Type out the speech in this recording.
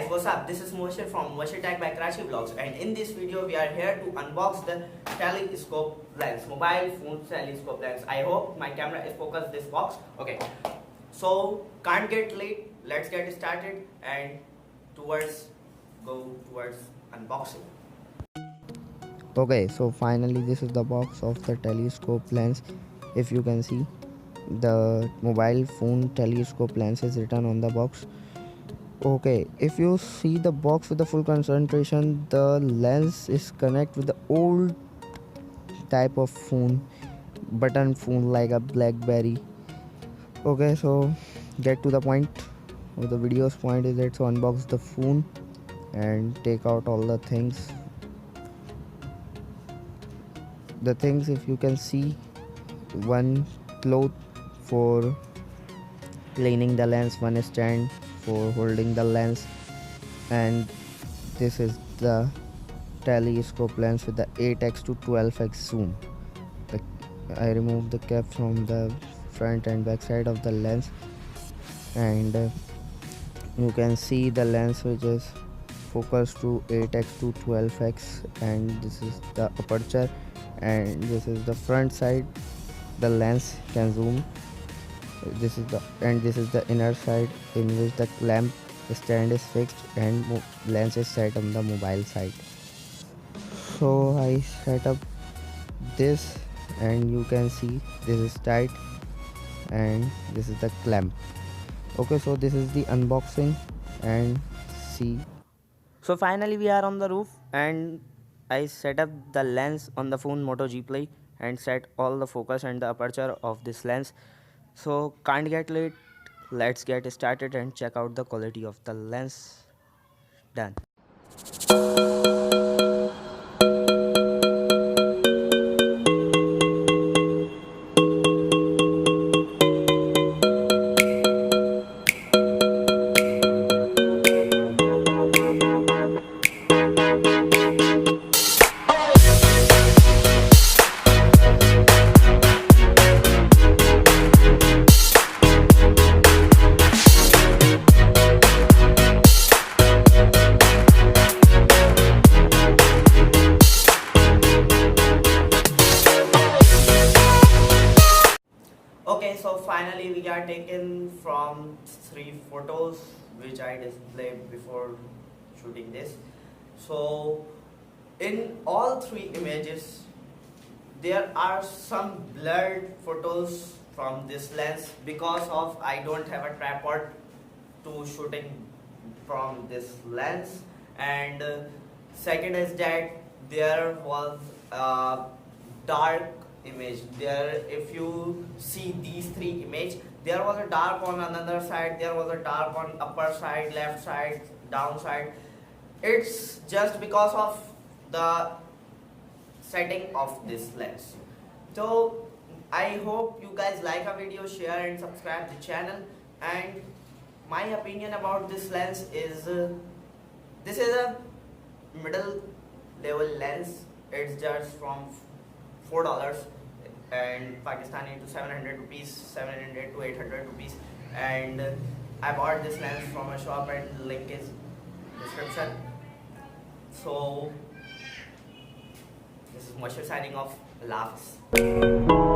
what's up? This is Mubashir from Mubashir Tech by Karachi Vlogs, and in this video we are here to unbox the telescope lens, mobile phone telescope lens. I hope my camera is focused this box. Okay, so can't get late. Let's get started and go towards unboxing. Okay, so finally this is the box of the telescope lens. If you can see, the mobile phone telescope lens is written on the box. Okay, if you see the box with the full concentration, the lens is connect with the old type of phone, button phone like a BlackBerry. Okay, so get to the point. The video's point is that to unbox the phone and take out all the things. The things, if you can see, one cloth for cleaning the lens, one stand for holding the lens, and this is the telescope lens with the 8x to 12x zoom. I removed the cap from the front and back side of the lens, and you can see the lens which is focused to 8x to 12x, and this is the aperture, and this is the front side. The lens can zoom. This is the inner side in which the lamp stand is fixed and lens is set on the mobile side. So I set up this, and you can see this is tight and this is the clamp. Okay, so this is the unboxing, and see. So finally we are on the roof, and I set up the lens on the phone Moto G Play and set all the focus and the aperture of this lens. So can't get late, let's get started and check out the quality of the lens. Done. Okay, so finally we are taken from 3 photos which I displayed before shooting this. So in all 3 images there are some blurred photos from this lens because of I don't have a tripod to shooting from this lens, and second is that there was a dark image there. If you see these 3 images, there was a dark on another side, there was a dark on upper side, left side, down side. It's just because of the setting of this lens. So I hope you guys like our video, share and subscribe the channel. And my opinion about this lens is this is a middle level lens. It's just from $4 and Pakistani to 700 rupees, 700 to 800 rupees, and I bought this lens from a shop and link is description. So this is Mubashir signing off. Allah Hafiz.